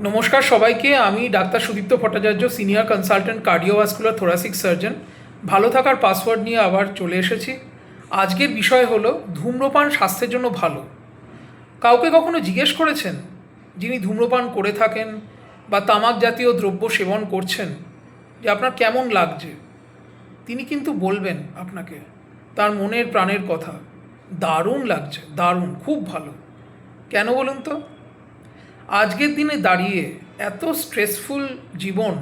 নমস্কার সবাইকে। আমি doctor Sudipta Bhattacharya, senior consultant cardiovascular thoracic surgeon. ভালো থাকার পাসওয়ার্ড নিয়ে আবার চলে এসেছি। আজকের বিষয় হলো ধূম্রপান স্বাস্থ্যের জন্য ভালো। কাউকে কখনো জিজ্ঞেস করেছেন যিনি ধূম্রপান করে থাকেন বা তামাক জাতীয় দ্রব্য সেবন করছেন যে আপনার কেমন লাগছে? তিনি কিন্তু বলবেন আপনাকে তার মনের প্রাণের কথা, দারুণ লাগছে, দারুণ, খুব ভালো। কেন বলুন তো? আজকের দিনে দাঁড়িয়ে এত স্ট্রেসফুল জীবন,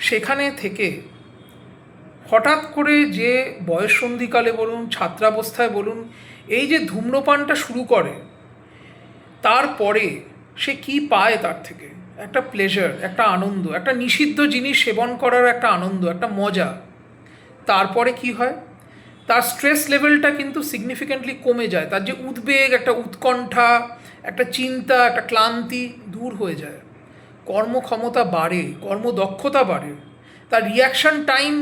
সেখানে থেকে হঠাৎ করে যে বয়ঃসন্ধিকালে বলুন, ছাত্রাবস্থায় বলুন, এই যে ধূম্রপানটা শুরু করে, তারপরে সে কি পায় তার থেকে? একটা প্লেজার, একটা আনন্দ, একটা নিষিদ্ধ জিনিস সেবন করার একটা আনন্দ, একটা মজা। তারপরে কি হয়? তার স্ট্রেস লেভেলটা কিন্তু সিগনিফিক্যান্টলি কমে যায়। তার যে উদ্বেগ, একটা উৎকণ্ঠা, একটা চিন্তা, একটা ক্লান্তি দূর হয়ে যায়। কর্মক্ষমতা বাড়ে, কর্মদক্ষতা বাড়ে, তার রিয়াকশন টাইম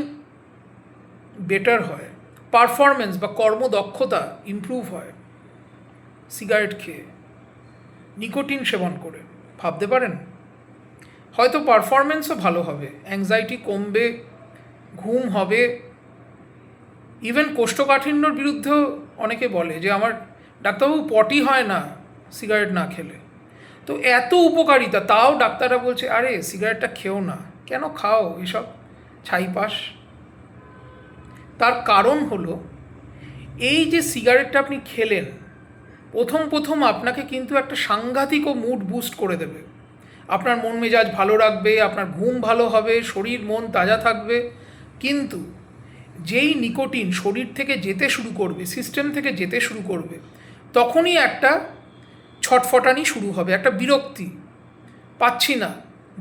বেটার হয়, পারফরমেন্স বা কর্মদক্ষতা ইমপ্রুভ হয়। সিগারেট খেয়ে, নিকোটিন সেবন করে ভাবতে পারেন, হয়তো পারফরমেন্সও ভালো হবে, অ্যাংজাইটি কমবে, ঘুম হবে। ইভেন কোষ্ঠকাঠিন্যর বিরুদ্ধেও অনেকে বলে যে আমার ডাক্তারবাবু পটি হয় না সিগারেট না খেলে। তো এত উপকারিতা, তাও ডাক্তাররা বলছে আরে সিগারেটটা খেও না। কেন খাও এসব ছাইপাস? তার কারণ হলো এই যে সিগারেটটা আপনি খেলেন, প্রথম প্রথম আপনাকে কিন্তু একটা সাংঘাতিক ও মুড বুস্ট করে দেবে। আপনার মন মেজাজ ভালো রাখবে, আপনার ঘুম ভালো হবে, শরীর মন তাজা থাকবে। কিন্তু যেই নিকোটিন শরীর থেকে যেতে শুরু করবে, সিস্টেম থেকে যেতে শুরু করবে, তখনই একটা ছটফটানি শুরু হবে, একটা বিরক্তি, পাচ্ছি না,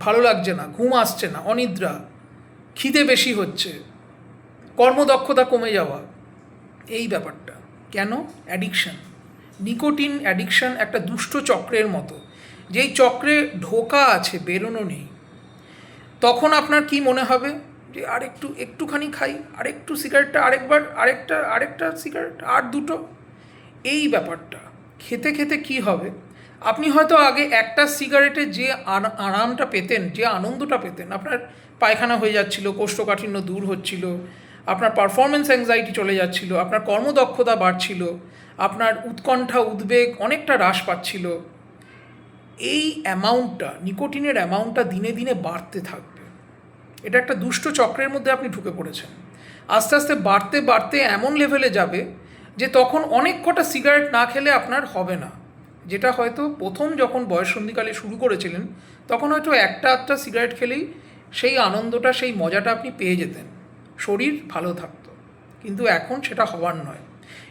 ভালো লাগছে না, ঘুম আসছে না, অনিদ্রা, খিদে বেশি হচ্ছে, কর্মদক্ষতা কমে যাওয়া, এই ব্যাপারটা। কেন? অ্যাডিকশন। নিকোটিন অ্যাডিকশন একটা দুষ্ট চক্রের মতো, যেই চক্রে ঢোকা আছে, বেরোনো নেই। তখন আপনার কি মনে হবে যে আর একটুখানি খাই, আরেকটু সিগারেটটা, আরেকটা সিগারেট, আর দুটো, এই ব্যাপারটা। খেতে খেতে কি হবে, আপনি হয়তো আগে একটা সিগারেটে যে আরামটা পেতেন, যে আনন্দটা পেতেন, আপনার পায়খানা হয়ে যাচ্ছিল, কোষ্ঠকাঠিন্য দূর হচ্ছিল, আপনার পারফরমেন্স অ্যাংজাইটি চলে যাচ্ছিল, আপনার কর্মদক্ষতা বাড়ছিল, আপনার উৎকণ্ঠা উদ্বেগ অনেকটা হ্রাস পাচ্ছিল। এই অ্যামাউন্টটা, নিকোটিনের অ্যামাউন্টটা দিনে দিনে বাড়তে থাকবে। এটা একটা দুষ্ট চক্রের মধ্যে আপনি ঢুকে পড়েছেন। আস্তে আস্তে বাড়তে বাড়তে এমন লেভেলে যাবে যে তখন অনেক কটা সিগারেট না খেলে আপনার হবে না। যেটা হয়তো প্রথম যখন বয়ঃসন্ধিকালে শুরু করেছিলেন, তখন হয়তো একটা আধটা সিগারেট খেলেই সেই আনন্দটা, সেই মজাটা আপনি পেয়ে যেতেন, শরীর ভালো থাকতো। কিন্তু এখন সেটা হওয়ার নয়।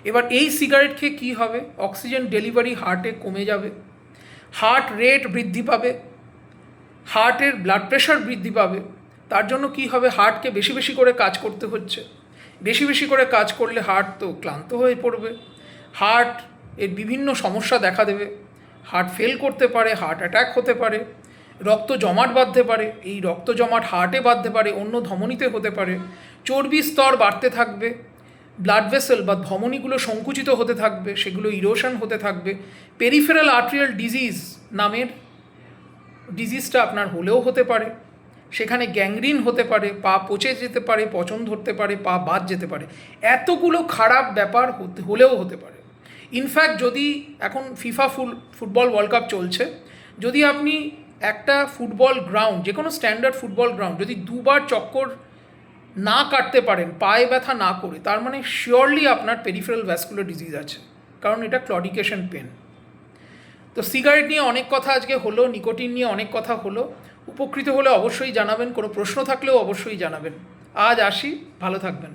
এবার এই সিগারেট খেয়ে কী হবে? অক্সিজেন ডেলিভারি হার্টে কমে যাবে, হার্ট রেট বৃদ্ধি পাবে, হার্টের ব্লাড প্রেশার বৃদ্ধি পাবে। তার জন্য কি হবে? হার্টকে বেশি বেশি করে কাজ করতে হচ্ছে। বেশি বেশি করে কাজ করলে হার্ট তো ক্লান্ত হয়ে পড়বে, হার্ট এর বিভিন্ন সমস্যা দেখা দেবে, হার্ট ফেল করতে পারে, হার্ট অ্যাটাক হতে পারে, রক্ত জমাট বাঁধতে পারে, এই রক্ত জমাট হার্টে বাঁধতে পারে, অন্য ধমনীতে হতে পারে, চর্বির স্তর বাড়তে থাকবে, ব্লাড ভেসেল বা ধমনীগুলো সংকুচিত হতে থাকবে, সেগুলো ইরোশন হতে থাকবে, পেরিফেরাল আর্টেরিয়াল ডিজিজ নামের ডিজিজটা আপনার হলেও হতে পারে, সেখানে গ্যাংগ্রিন হতে পারে, পা পচে যেতে পারে, পচন ধরতে পারে, পা বাদ যেতে পারে। এতগুলো খারাপ ব্যাপার হলেও হতে পারে। ইনফ্যাক্ট যদি এখন ফিফা ফুটবল ওয়ার্ল্ড কাপ চলছে, যদি আপনি একটা ফুটবল গ্রাউন্ড, যে কোনো স্ট্যান্ডার্ড ফুটবল গ্রাউন্ড যদি দুবার চক্কর না কাটতে পারেন পায়ে ব্যথা না করে, তার মানে শিওরলি আপনার পেরিফেরাল ভ্যাসকুলার ডিজিজ আছে, কারণ এটা ক্লডিকেশন পেন। তো সিগারেট নিয়ে অনেক কথা আজকে হলো, নিকোটিন নিয়ে অনেক কথা হলো। উপকৃত হলে অবশ্যই জানাবেন, কোনো প্রশ্ন থাকলেও অবশ্যই জানাবেন। আজ আসি, ভালো থাকবেন।